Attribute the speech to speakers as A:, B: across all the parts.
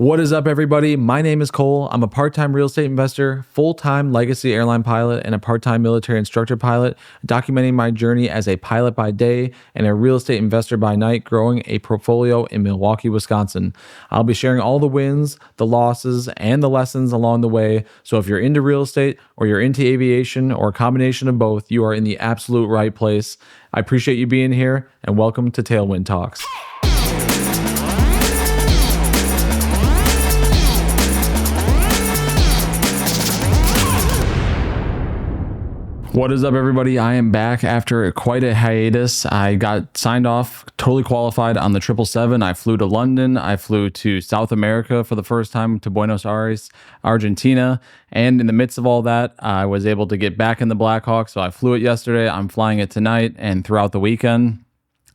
A: What is up, everybody? My name is Cole. I'm a part-time real estate investor, full-time legacy airline pilot, and a part-time military instructor pilot, documenting my journey as a pilot by day and a real estate investor by night, growing a portfolio in Milwaukee, Wisconsin. I'll be sharing all the wins, the losses, and the lessons along the way. So if you're into real estate or you're into aviation or a combination of both, you are in the absolute right place. I appreciate you being here, and welcome to Tailwind Talks. What is up, everybody? I am back after quite a hiatus. I got signed off, totally qualified on the 777. I flew to London. I flew to South America for the first time, to Buenos Aires, Argentina. And in the midst of all that, I was able to get back in the Blackhawk. So I flew it yesterday. I'm flying it tonight and throughout the weekend.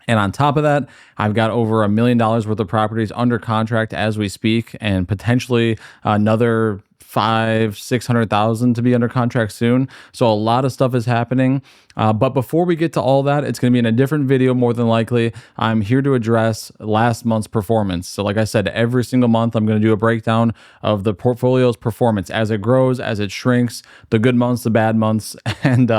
A: And on top of that, I've got over $1 million worth of properties under contract as we speak, and potentially another 500,000-600,000 to be under contract soon. So a lot of stuff is happening. But before we get to all that, it's going to be in a different video more than likely. I'm here to address last month's performance. So like I said, every single month, I'm going to do a breakdown of the portfolio's performance as it grows, as it shrinks, the good months, the bad months, and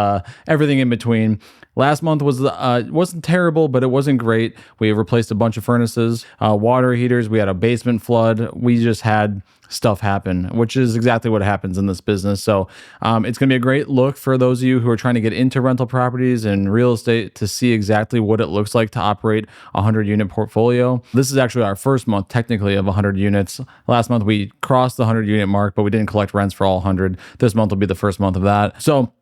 A: everything in between. Last month wasn't terrible, but it wasn't great. We replaced a bunch of furnaces, water heaters. We had a basement flood. We just had stuff happen, which is exactly what happens in this business. So it's going to be a great look for those of you who are trying to get into rental properties and real estate to see exactly what it looks like to operate a 100-unit portfolio. This is actually our first month, technically, of 100 units. Last month, we crossed the 100-unit mark, but we didn't collect rents for all 100. This month will be the first month of that. So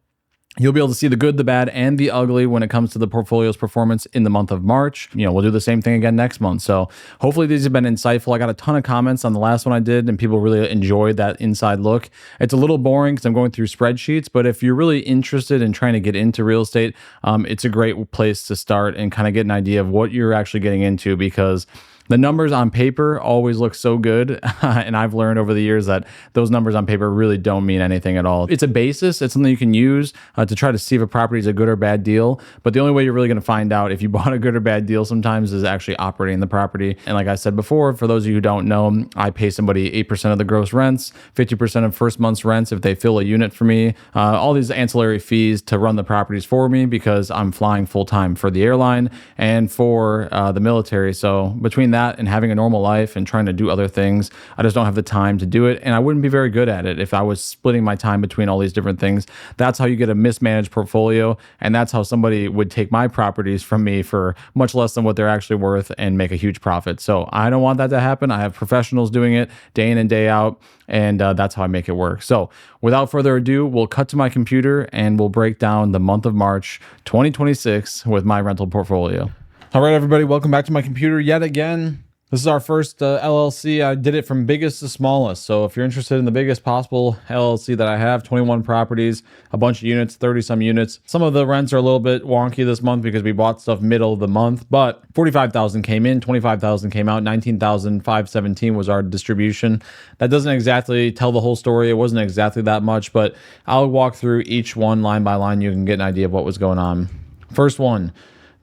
A: you'll be able to see the good, the bad, and the ugly when it comes to the portfolio's performance in the month of March. We'll do the same thing again next month. So hopefully these have been insightful. I got a ton of comments on the last one I did, and people really enjoyed that inside look. It's a little boring because I'm going through spreadsheets, but if you're really interested in trying to get into real estate, it's a great place to start and kind of get an idea of what you're actually getting into, because the numbers on paper always look so good. And I've learned over the years that those numbers on paper really don't mean anything at all. It's a basis. It's something you can use to try to see if a property is a good or bad deal. But the only way you're really going to find out if you bought a good or bad deal sometimes is actually operating the property. And like I said before, for those of you who don't know, I pay somebody 8% of the gross rents, 50% of first month's rents if they fill a unit for me, all these ancillary fees to run the properties for me because I'm flying full time for the airline and for the military. So between that and having a normal life and trying to do other things, I just don't have the time to do it, and I wouldn't be very good at it if I was splitting my time between all these different things. That's how you get a mismanaged portfolio, and that's how somebody would take my properties from me for much less than what they're actually worth and make a huge profit. So I don't want that to happen. I have professionals doing it day in and day out, and that's how I make it work. So without further ado, we'll cut to my computer and we'll break down the month of March 2026 with my rental portfolio. All right, everybody, welcome back to my computer yet again. This is our first LLC. I did it from biggest to smallest. So if you're interested in the biggest possible LLC that I have, 21 properties, a bunch of units, 30 some units. Some of the rents are a little bit wonky this month because we bought stuff middle of the month, but 45,000 came in, 25,000 came out, 19,517 was our distribution. That doesn't exactly tell the whole story. It wasn't exactly that much, but I'll walk through each one line by line. You can get an idea of what was going on. First one.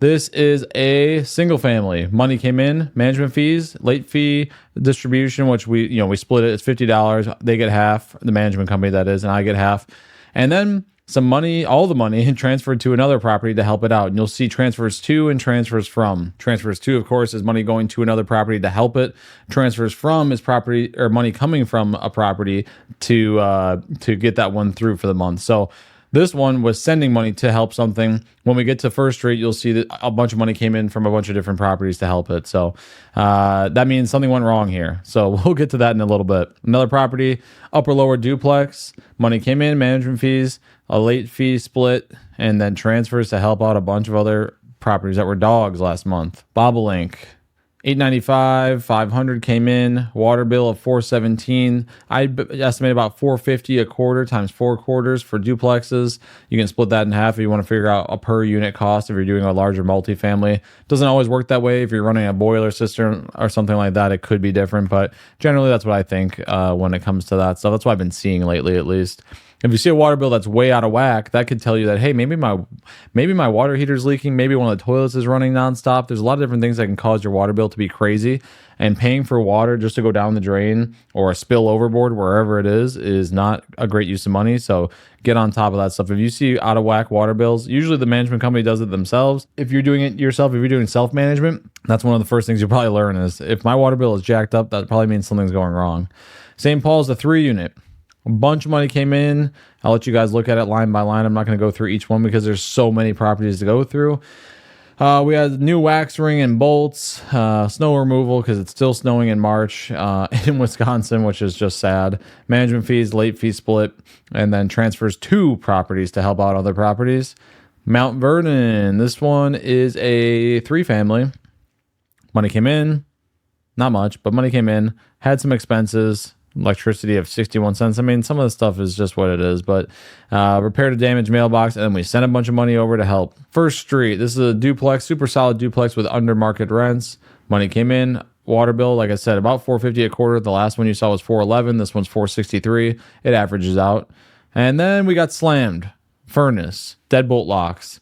A: This is a single family. Money came in, management fees, late fee, distribution, which we split it. It's $50. They get half, the management company that is, and I get half. And then some money, all the money transferred to another property to help it out. And you'll see transfers to and transfers from. Transfers to, of course, is money going to another property to help it. Transfers from is property or money coming from a property to get that one through for the month. So this one was sending money to help something. When we get to First Street, you'll see that a bunch of money came in from a bunch of different properties to help it. So that means something went wrong here. So we'll get to that in a little bit. Another property, upper lower duplex. Money came in, management fees, a late fee split, and then transfers to help out a bunch of other properties that were dogs last month. Bobolink. $895, $500 came in, water bill of $417. I estimate about $450 a quarter times 4 quarters for duplexes. You can split that in half if you want to figure out a per unit cost if you're doing a larger multifamily. Doesn't always work that way. If you're running a boiler system or something like that, it could be different, but generally that's what I think when it comes to that stuff. That's what I've been seeing lately, at least. If you see a water bill that's way out of whack, that could tell you that, hey, maybe my water heater's leaking, maybe one of the toilets is running nonstop. There's a lot of different things that can cause your water bill to be crazy. And paying for water just to go down the drain or a spill overboard, wherever it is not a great use of money. So get on top of that stuff. If you see out of whack water bills, usually the management company does it themselves. If you're doing it yourself, if you're doing self-management, that's one of the first things you'll probably learn is if my water bill is jacked up, that probably means something's going wrong. St. Paul's the 3-unit. A bunch of money came in. I'll let you guys look at it line by line. I'm not going to go through each one because there's so many properties to go through. We had new wax ring and bolts, snow removal because it's still snowing in March in Wisconsin, which is just sad. Management fees, late fee split, and then transfers 2 properties to help out other properties. Mount Vernon, this one is a 3-family. Money came in, not much, but money came in. Had some expenses. Electricity of 61 cents. I mean, some of the stuff is just what it is, but repaired a damaged mailbox, and then we sent a bunch of money over to help. First Street, this is a duplex, super solid duplex with under market rents. Money came in. Water bill, like I said, about $4.50 a quarter. The last one you saw was $4.11. This one's $4.63. It averages out. And then we got slammed. Furnace, deadbolt locks.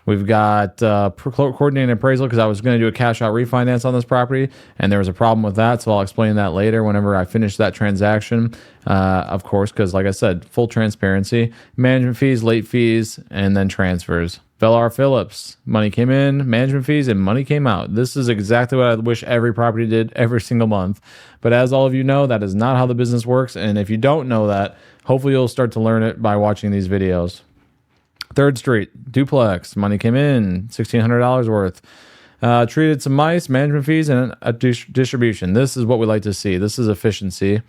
A: We've got coordinated appraisal because I was going to do a cash out refinance on this property, and there was a problem with that. So I'll explain that later whenever I finish that transaction, of course, because like I said, full transparency, management fees, late fees, and then transfers. Velar Phillips, money came in, management fees, and money came out. This is exactly what I wish every property did every single month. But as all of you know, that is not how the business works. And if you don't know that, hopefully you'll start to learn it by watching these videos. 3rd Street, duplex, money came in, $1,600 worth. Treated some mice, management fees, and a distribution. This is what we like to see. This is efficiency.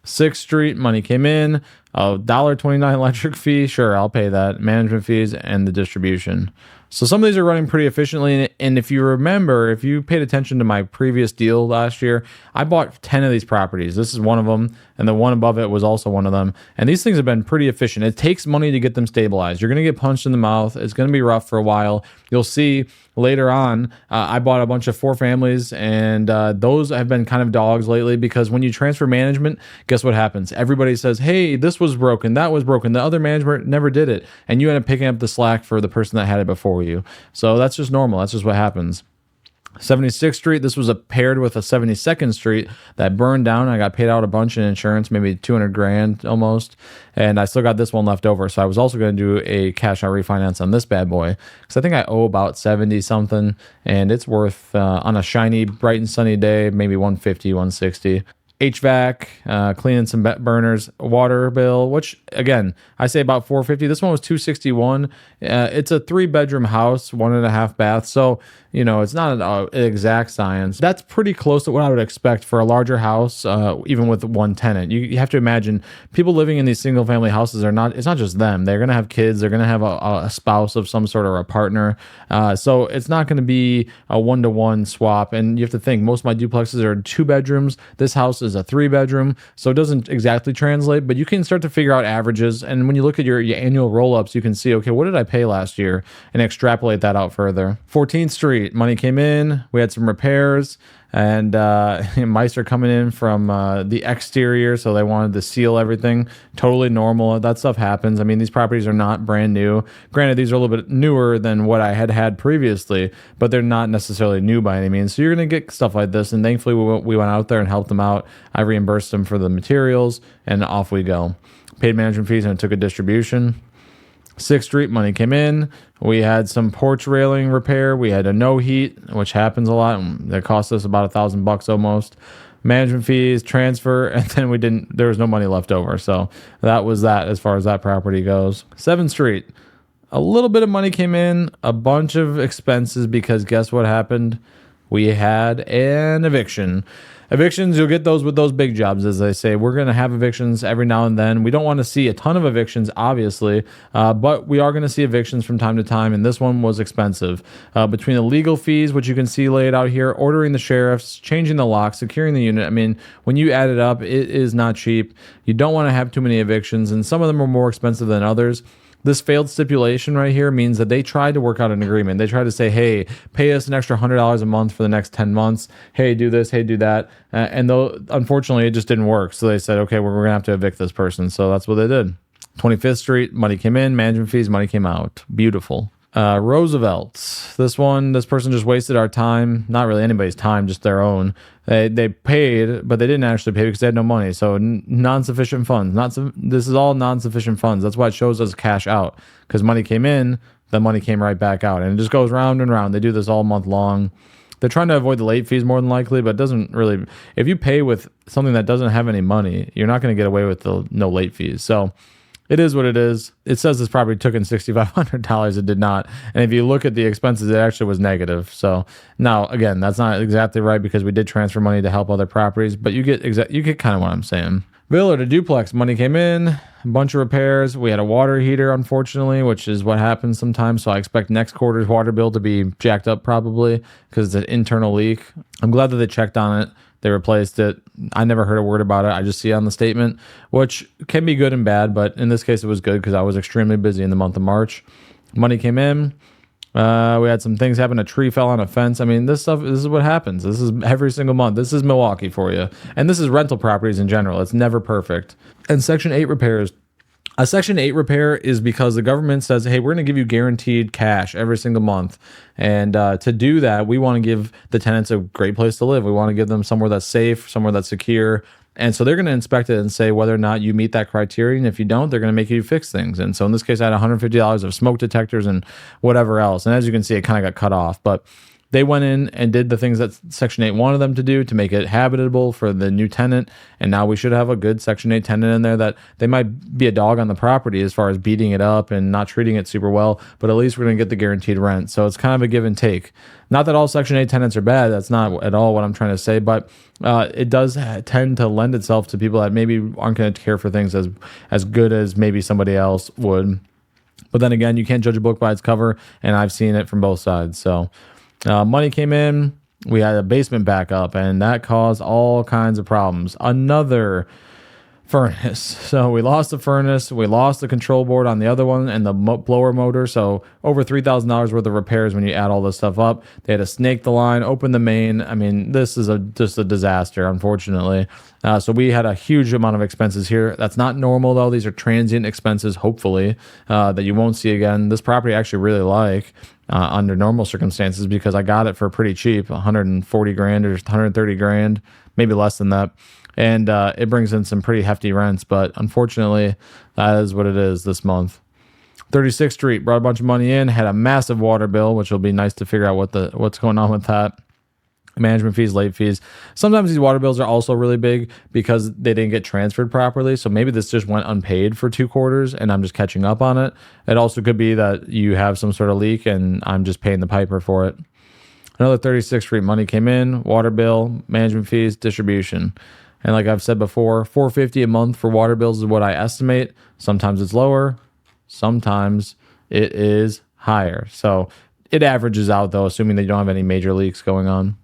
A: 6th Street, money came in, a $1.29 electric fee. Sure, I'll pay that. Management fees and the distribution. So some of these are running pretty efficiently. And if you remember, if you paid attention to my previous deal last year, I bought 10 of these properties. This is one of them. And the one above it was also one of them. And these things have been pretty efficient. It takes money to get them stabilized. You're going to get punched in the mouth. It's going to be rough for a while. You'll see later on, I bought a bunch of 4 families, and those have been kind of dogs lately because when you transfer management, guess what happens? Everybody says, hey, this was broken, that was broken. The other management never did it. And you end up picking up the slack for the person that had it before you. So that's just normal. That's just what happens. 76th Street, this was paired with a 72nd Street that burned down. I got paid out a bunch in insurance, maybe $200,000 almost, and I still got this one left over. So I was also going to do a cash out refinance on this bad boy because I think I owe about 70 something, and it's worth on a shiny, bright and sunny day maybe 150, 160. HVAC, cleaning some burners, water bill, which again, I say about $450. This one was $261. It's a 3-bedroom house, 1.5 baths. So, you know, it's not an exact science. That's pretty close to what I would expect for a larger house, even with one tenant. You have to imagine people living in these single family houses it's not just them. They're going to have kids. They're going to have a spouse of some sort or a partner. So it's not going to be a 1-to-1 swap. And you have to think most of my duplexes are 2 bedrooms. This house is a 3-bedroom. So it doesn't exactly translate, but you can start to figure out averages. And when you look at your annual roll-ups, you can see, okay, what did I pay last year? And extrapolate that out further. 14th Street, money came in. We had some repairs. And mice are coming in from the exterior, so they wanted to seal everything. Totally normal. That stuff happens. I mean, these properties are not brand new. Granted, these are a little bit newer than what I had previously, but they're not necessarily new by any means. So you're going to get stuff like this, and thankfully we went out there and helped them out. I reimbursed them for the materials, and off we go. Paid management fees, and took a distribution. 6th Street, money came in. We had some porch railing repair. We had a no heat, which happens a lot. That cost us about $1,000 almost. Management fees, transfer, and then there was no money left over. So that was that as far as that property goes. 7th Street, a little bit of money came in, a bunch of expenses because guess what happened? We had an eviction. Evictions, you'll get those with those big jobs, as they say. We're going to have evictions every now and then. We don't want to see a ton of evictions, obviously, but we are going to see evictions from time to time, and this one was expensive. Between the legal fees, which you can see laid out here, ordering the sheriffs, changing the lock, securing the unit, I mean, when you add it up, it is not cheap. You don't want to have too many evictions, and some of them are more expensive than others. This failed stipulation right here means that they tried to work out an agreement. They tried to say, hey, pay us an extra $100 a month for the next 10 months. Hey, do this. Hey, do that. And though, unfortunately, it just didn't work. So they said, okay, we're going to have to evict this person. So that's what they did. 25th Street, money came in, management fees, money came out. Beautiful. Roosevelt. This person just wasted our time. Not really anybody's time, just their own. They paid, but they didn't actually pay because they had no money. So non-sufficient funds. This is all non-sufficient funds. That's why it shows us cash out, because money came in, the money came right back out, and it just goes round and round. They do this all month long. They're trying to avoid the late fees more than likely, but it doesn't really. If you pay with something that doesn't have any money, you're not going to get away with the no late fees. So it is what it is. It says this property took in $6,500. It did not. And if you look at the expenses, it actually was negative. So now, again, that's not exactly right because we did transfer money to help other properties, but you get kind of what I'm saying. Villa to duplex, money came in, a bunch of repairs. We had a water heater, unfortunately, which is what happens sometimes. So I expect next quarter's water bill to be jacked up probably because it's an internal leak. I'm glad that they checked on it. They replaced it. I never heard a word about it. I just see it on the statement, which can be good and bad, but in this case, it was good because I was extremely busy in the month of March. Money came in. We had some things happen. A tree fell on a fence. I mean, this is what happens. This is every single month. This is Milwaukee for you. And this is rental properties in general. It's never perfect. And Section 8 repairs. A Section 8 repair is because the government says, hey, we're going to give you guaranteed cash every single month. And to do that, we want to give the tenants a great place to live. We want to give them somewhere that's safe, somewhere that's secure. And so they're going to inspect it and say whether or not you meet that criteria. And if you don't, they're going to make you fix things. And so in this case, I had $150 of smoke detectors and whatever else. And as you can see, it kind of got cut off. But they went in and did the things that Section 8 wanted them to do to make it habitable for the new tenant. And now we should have a good Section 8 tenant in there that they might be a dog on the property as far as beating it up and not treating it super well, but at least we're going to get the guaranteed rent. So it's kind of a give and take. Not that all Section 8 tenants are bad. That's not at all what I'm trying to say, but it does tend to lend itself to people that maybe aren't going to care for things as good as maybe somebody else would. But then again, you can't judge a book by its cover, and I've seen it from both sides. So money came in, we had a basement backup, and that caused all kinds of problems. Another furnace. So we lost the furnace, we lost the control board on the other one, and the blower motor. So over $3,000 worth of repairs when you add all this stuff up. They had to snake the line, open the main. I mean, this is just a disaster, unfortunately. So we had a huge amount of expenses here. That's not normal, though. These are transient expenses, hopefully, that you won't see again. This property I actually really like under normal circumstances because I got it for pretty cheap, 140 grand or 130 grand, maybe less than that. And it brings in some pretty hefty rents, but unfortunately, that is what it is this month. 36th Street brought a bunch of money in, had a massive water bill, which will be nice to figure out what's going on with that. Management fees, late fees. Sometimes these water bills are also really big because they didn't get transferred properly. So maybe this just went unpaid for 2 quarters and I'm just catching up on it. It also could be that you have some sort of leak and I'm just paying the piper for it. Another 36th Street money came in, water bill, management fees, distribution. And like I've said before, $450 a month for water bills is what I estimate. Sometimes it's lower, sometimes it is higher. So it averages out though, assuming that you don't have any major leaks going on.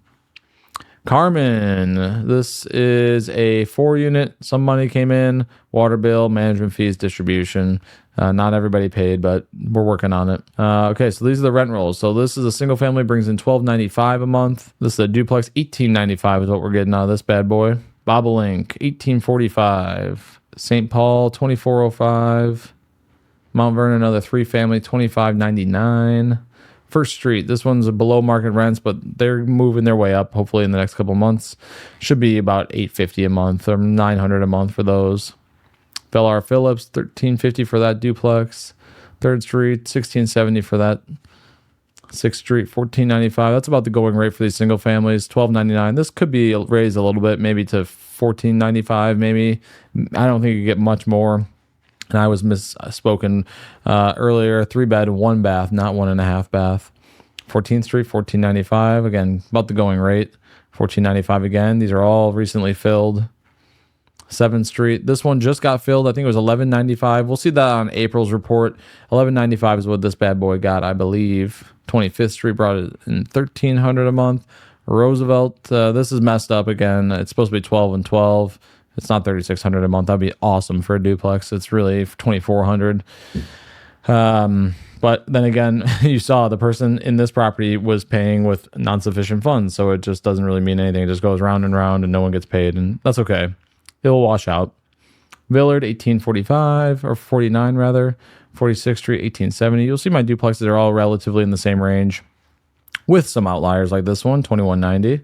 A: Carmen, this is a 4-unit. Some money came in, water bill, management fees, distribution. Not everybody paid, but we're working on it. Okay, so these are the rent rolls. So this is a single family, brings in $1,295 a month. This is a duplex, $1,895 is what we're getting out of this bad boy. Bobolink, $1,845. St. Paul, $2,405. Mount Vernon, another 3-family, $2,599. First Street, this one's a below market rents, but they're moving their way up. Hopefully in the next couple months, should be about $850 a month or $900 a month for those. Bellar Phillips, $1,350 for that duplex. Third Street, $1,670 for that. 6th Street, $1,495. That's about the going rate for these single families. $1,299. This could be raised a little bit, maybe to $1,495. Maybe I don't think you get much more. And I was misspoken earlier. 3-bed, 1 bath, not 1.5 bath. 14th Street, $1,495. Again, about the going rate. $1,495 again. These are all recently filled. 7th Street. This one just got filled. I think it was $1,195. We'll see that on April's report. $1,195 is what this bad boy got, I believe. 25th Street brought it in $1,300 a month. Roosevelt, this is messed up again. It's supposed to be 12 and 12. It's not $3,600 a month. That'd be awesome for a duplex. It's really $2,400. But then again, you saw the person in this property was paying with non-sufficient funds, so it just doesn't really mean anything. It just goes round and round, and no one gets paid, and that's okay. It'll wash out. Villard, 1845 or 49 rather. 46th Street, 1870. You'll see my duplexes are all relatively in the same range, with some outliers like this one, 2190.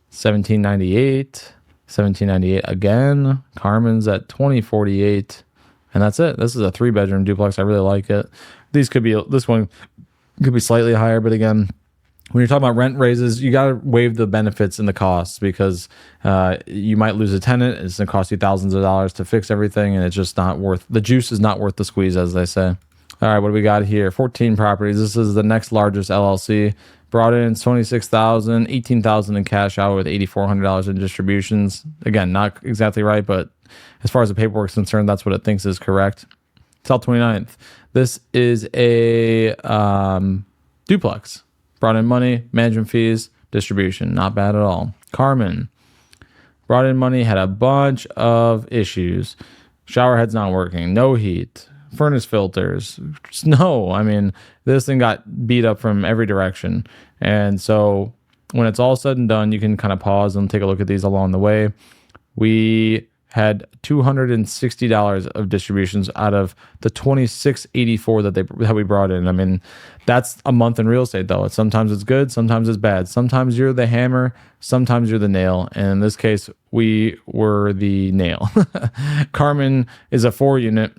A: 1798. 1798 again. Carmen's at 2048. And that's it. This is a 3-bedroom duplex. I really like it. This one could be slightly higher, but again, when you're talking about rent raises, you got to waive the benefits and the costs, because you might lose a tenant. It's going to cost you thousands of dollars to fix everything, and it's just not worth, the juice is not worth the squeeze, as they say. All right, what do we got here? 14 properties. This is the next largest LLC. Brought in $26,000, $18,000 in cash out with $8,400 in distributions. Again, not exactly right, but as far as the paperwork is concerned, that's what it thinks is correct. South 29th. This is a duplex. Brought in money, management fees, distribution. Not bad at all. Carmen. Brought in money, had a bunch of issues. Shower head's not working. No heat. Furnace filters. Snow. I mean, this thing got beat up from every direction. And so when it's all said and done, you can kind of pause and take a look at these along the way. We had $260 of distributions out of the $26.84 that we brought in. I mean, that's a month in real estate, though. Sometimes it's good, sometimes it's bad. Sometimes you're the hammer, sometimes you're the nail. And in this case, we were the nail. Carmen is a 4-unit.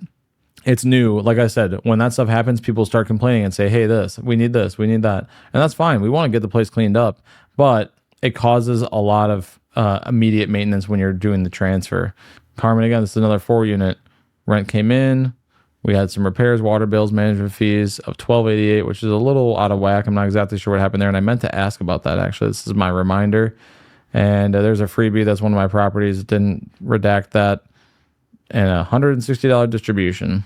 A: It's new. Like I said, when that stuff happens, people start complaining and say, hey, we need that. And that's fine. We want to get the place cleaned up, but it causes a lot of immediate maintenance when you're doing the transfer. Carmen, again, this is another 4-unit. Rent came in. We had some repairs, water bills, management fees of $1,288, which is a little out of whack. I'm not exactly sure what happened there, and I meant to ask about that, actually. This is my reminder. And there's a freebie. That's one of my properties. Didn't redact that. And a $160 distribution.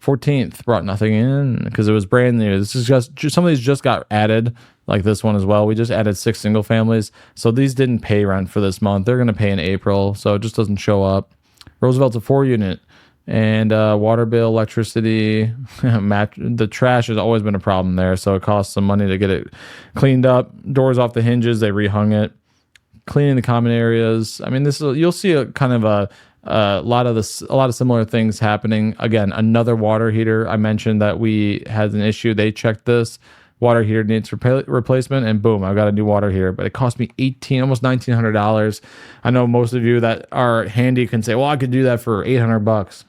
A: 14th brought nothing in because it was brand new. This is just some of these just got added, like this one as well. We just added 6 single families, so these didn't pay rent for this month. They're going to pay in April, so it just doesn't show up. Roosevelt's a 4-unit, and water bill, electricity, the trash has always been a problem there, so it costs some money to get it cleaned up. Doors off the hinges, they rehung it. Cleaning the common areas. I mean, you'll see a kind of a lot of similar things happening. Again, another water heater. I mentioned that we had an issue. They checked this. Water heater needs replacement, and boom, I got a new water heater. But it cost me almost $1,900. I know most of you that are handy can say, well, I could do that for $800.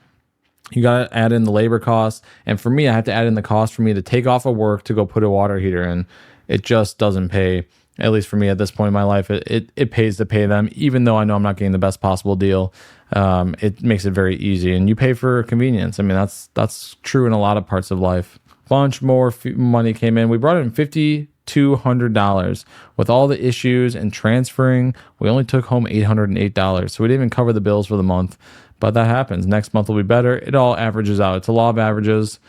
A: You got to add in the labor costs. And for me, I have to add in the cost for me to take off of work to go put a water heater in. It just doesn't pay. At least for me at this point in my life, it pays to pay them, even though I know I'm not getting the best possible deal. It makes it very easy, and you pay for convenience. I mean, that's true in a lot of parts of life. Bunch more money came in. We brought in $5,200 with all the issues and transferring. We only took home $808, so we didn't even cover the bills for the month. But that happens. Next month will be better. It all averages out. It's a law of averages,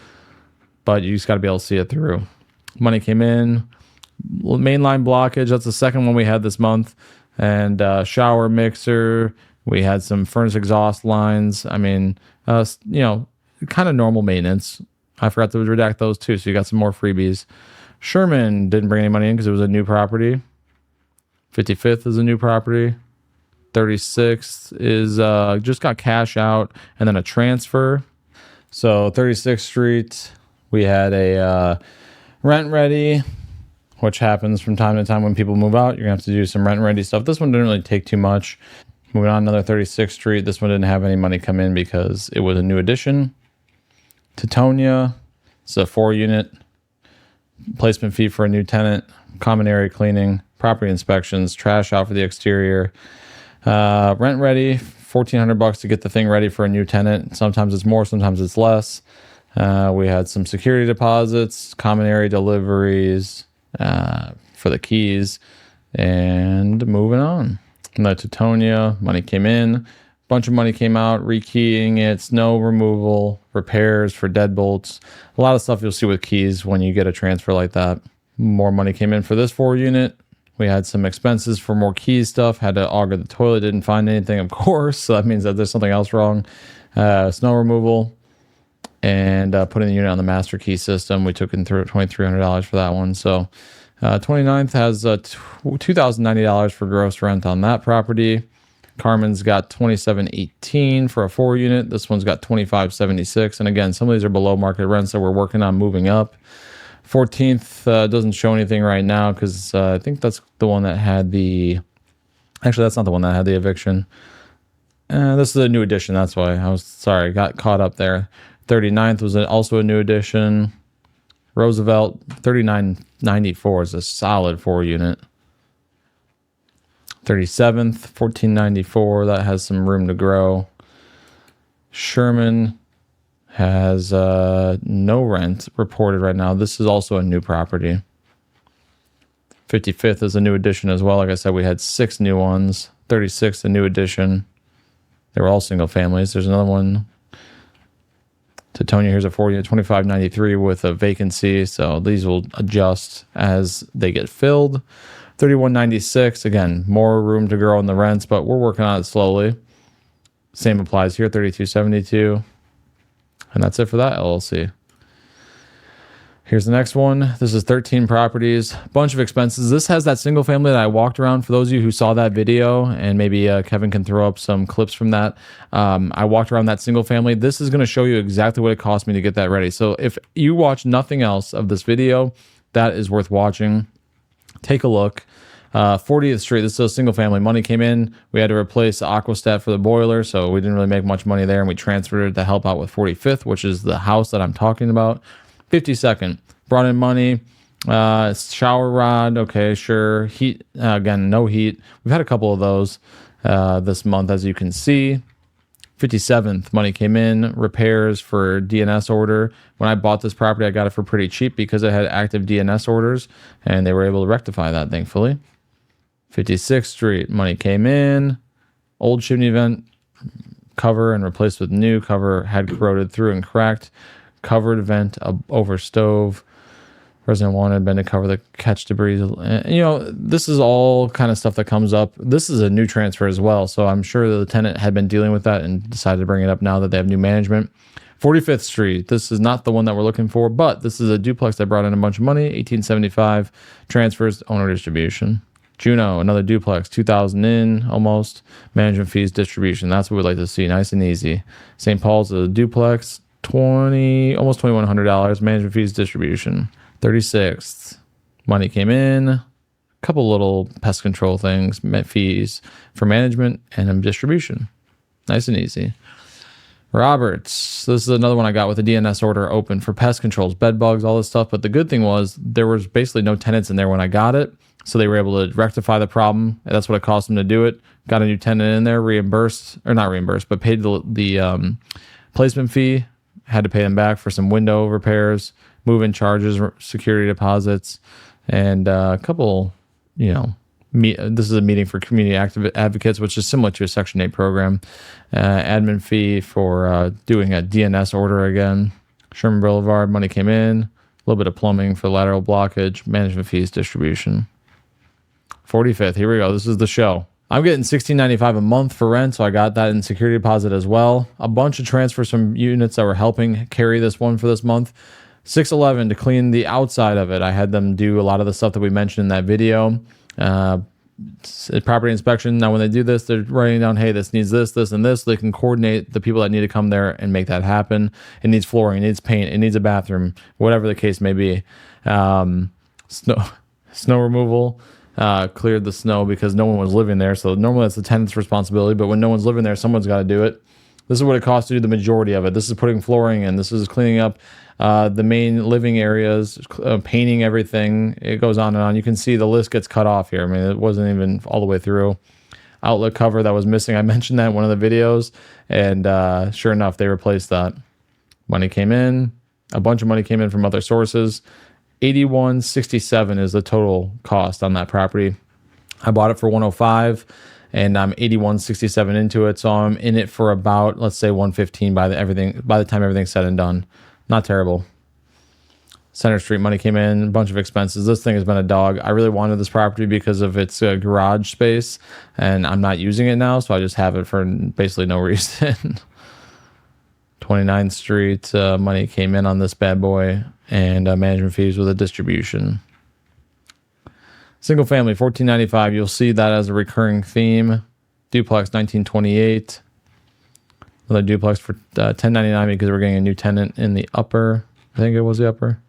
A: but you just got to be able to see it through. Money came in. Mainline blockage, that's the second one we had this month. And shower mixer. We had some furnace exhaust lines. I mean, kind of normal maintenance. I forgot to redact those too, so you got some more freebies. Sherman didn't bring any money in because it was a new property. 55th is a new property. 36th is just got cash out and then a transfer. So 36th Street, we had a rent ready, which happens from time to time when people move out. You're going to have to do some rent ready stuff. This one didn't really take too much. Moving on, another 36th Street. This one didn't have any money come in because it was a new addition. Teutonia, it's a 4-unit. Placement fee for a new tenant. Common area cleaning. Property inspections. Trash out for the exterior. Rent ready, $1,400 to get the thing ready for a new tenant. Sometimes it's more, sometimes it's less. We had some security deposits. Common area deliveries. For the keys, and moving on. And the Teutonia, money came in, bunch of money came out, rekeying it, snow removal, repairs for deadbolts, a lot of stuff you'll see with keys when you get a transfer like that. More money came in for this 4-unit. We had some expenses for more keys stuff, had to auger the toilet, didn't find anything, of course, so that means that there's something else wrong. Snow removal, and putting the unit on the master key system. We took in $2,300 for that one. So 29th has $2,090 for gross rent on that property. Carmen's got 2718 for a 4 unit. This one's got 2576. And again, some of these are below market rents that we're working on moving up. 14th doesn't show anything right now because I think that's the one that had the... Actually, that's not the one that had the eviction. This is a new addition. That's why I was sorry. Got caught up there. 39th was also a new addition. Roosevelt, 3994 is a solid 4 unit. 37th, 1494. That has some room to grow. Sherman has no rent reported right now. This is also a new property. 55th is a new addition as well. Like I said, we had 6 new ones. 36th, a new addition. They were all single families. There's another one. Tetonia, here's a 4 unit, 2593 with a vacancy. So these will adjust as they get filled. 3196, again, more room to grow in the rents, but we're working on it slowly. Same applies here, 3272. And that's it for that LLC. Here's the next one. This is 13 properties, bunch of expenses. This has that single family that I walked around. For those of you who saw that video, and maybe Kevin can throw up some clips from that. I walked around that single family. This is going to show you exactly what it cost me to get that ready. So if you watch nothing else of this video, that is worth watching. Take a look. 40th Street, this is a single family. Money came in. We had to replace the aquastat for the boiler, so we didn't really make much money there, and we transferred it to help out with 45th, which is the house that I'm talking about. 52nd, brought in money. Shower rod, okay, sure. Heat, again, no heat. We've had a couple of those this month, as you can see. 57th, money came in. Repairs for DNS order. When I bought this property, I got it for pretty cheap because it had active DNS orders, and they were able to rectify that, thankfully. 56th Street, money came in. Old chimney vent cover and replaced with new cover, had corroded through and cracked. Covered vent over stove. Resident wanted been to cover the catch debris. You know, this is all kind of stuff that comes up. This is a new transfer as well, so I'm sure the tenant had been dealing with that and decided to bring it up now that they have new management. 45th Street. This is not the one that we're looking for, but this is a duplex that brought in a bunch of money. 1875 transfers, owner distribution. Juno, another duplex, 2,000 in almost. Management fees, distribution. That's what we'd like to see. Nice and easy. St. Paul's a duplex, almost $2,100. Management fees, distribution. 36th, money came in. A couple little pest control things, fees for management and distribution. Nice and easy. Roberts, this is another one I got with a DNS order open for pest controls, bed bugs, all this stuff. But the good thing was there was basically no tenants in there when I got it. So they were able to rectify the problem. That's what it cost them to do it. Got a new tenant in there, reimbursed, or not reimbursed, but paid the placement fee. Had to pay them back for some window repairs, move-in charges, security deposits, and a couple, this is a meeting for community advocates, which is similar to a Section 8 program. Admin fee for doing a DNS order again. Sherman Boulevard, money came in. A little bit of plumbing for lateral blockage, management fees, distribution. 45th, here we go. This is the show. I'm getting $16.95 a month for rent, so I got that in security deposit as well. A bunch of transfers from units that were helping carry this one for this month. 611 to clean the outside of it. I had them do a lot of the stuff that we mentioned in that video. Property inspection. Now, when they do this, they're writing down, hey, this needs this, this, and this. They can coordinate the people that need to come there and make that happen. It needs flooring, it needs paint, it needs a bathroom, whatever the case may be. Snow removal. Cleared the snow because no one was living there. So normally it's the tenant's responsibility, but when no one's living there, someone's got to do it. This is what it costs to do the majority of it. This is putting flooring in. This is cleaning up the main living areas, painting everything. It goes on and on. You can see the list gets cut off here. I mean, it wasn't even all the way through. Outlet cover that was missing. I mentioned that in one of the videos, and sure enough, they replaced that. Money came in. A bunch of money came in from other sources. $81.67 is the total cost on that property. I bought it for $105, and I'm $81.67 into it, so I'm in it for about, let's say, $115 by the time everything's said and done. Not terrible. Center Street, money came in, a bunch of expenses. This thing has been a dog. I really wanted this property because of its garage space, and I'm not using it now, so I just have it for basically no reason. 29th Street, money came in on this bad boy, and management fees with a distribution. Single family, $14.95. You'll see that as a recurring theme. duplex 1928. Another duplex for $10.99 because we're getting a new tenant in the upper. I think it was the upper.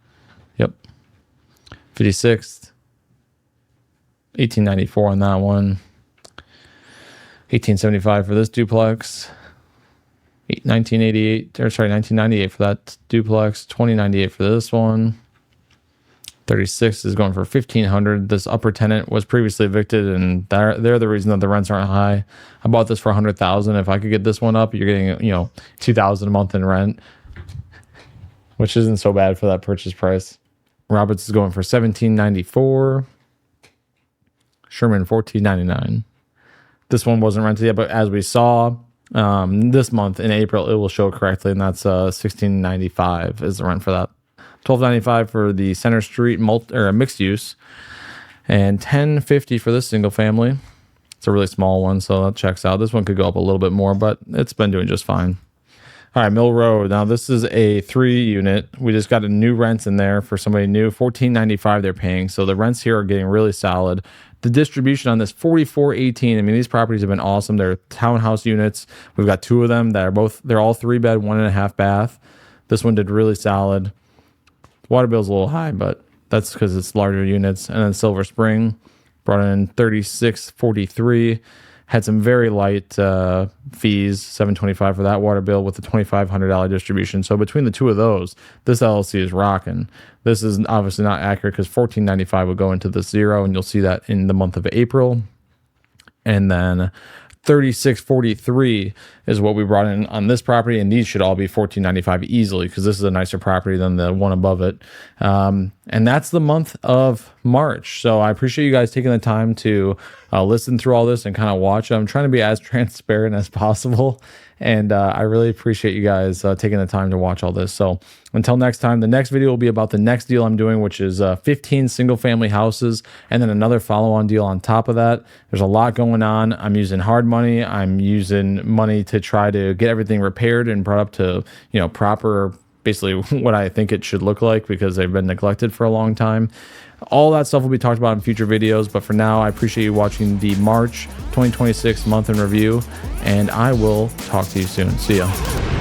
A: Yep. 56th. $18.94 on that one. $18.75 for this duplex. 1998 for that duplex. $20.98 for this one. 36 is going for $1,500. This upper tenant was previously evicted, and they're the reason that the rents aren't high. I bought this for $100,000. If I could get this one up, you're getting $2,000 a month in rent, which isn't so bad for that purchase price. Roberts is going for $17.94. Sherman $14.99. This one wasn't rented yet, but as we saw this month in April, it will show correctly, and that's $16.95 is the rent for that. $12.95 for the Center Street mixed use, and $10.50 for this single family. It's a really small one, so that checks out. This one could go up a little bit more, but it's been doing just fine. All right, Mill Road. Now this is a 3-unit. We just got a new rent in there for somebody new. $14.95 they're paying, so the rents here are getting really solid. The distribution on this $44.18. I mean, these properties have been awesome. They're townhouse units. We've got 2 of them that are they're all 3-bed, 1.5 bath. This one did really solid. Water bill's a little high, but that's because it's larger units. And then Silver Spring brought in $36.43. Had some very light fees, $7.25 for that water bill with a $2,500 distribution. So between the 2 of those, this LLC is rocking. This is obviously not accurate because $14.95 would go into the 0, and you'll see that in the month of April. And then $36.43 is what we brought in on this property, and these should all be $14.95 easily because this is a nicer property than the one above it. And that's the month of March. So I appreciate you guys taking the time to listen through all this and kind of watch. I'm trying to be as transparent as possible, and I really appreciate you guys taking the time to watch all this. So until next time, the next video will be about the next deal I'm doing, which is 15 single-family houses, and then another follow-on deal on top of that. There's a lot going on. I'm using hard money. I'm using money to try to get everything repaired and brought up to proper, basically what I think it should look like, because they've been neglected for a long time. All that stuff will be talked about in future videos, but for now, I appreciate you watching the March 2026 month in review, and I will talk to you soon. See ya.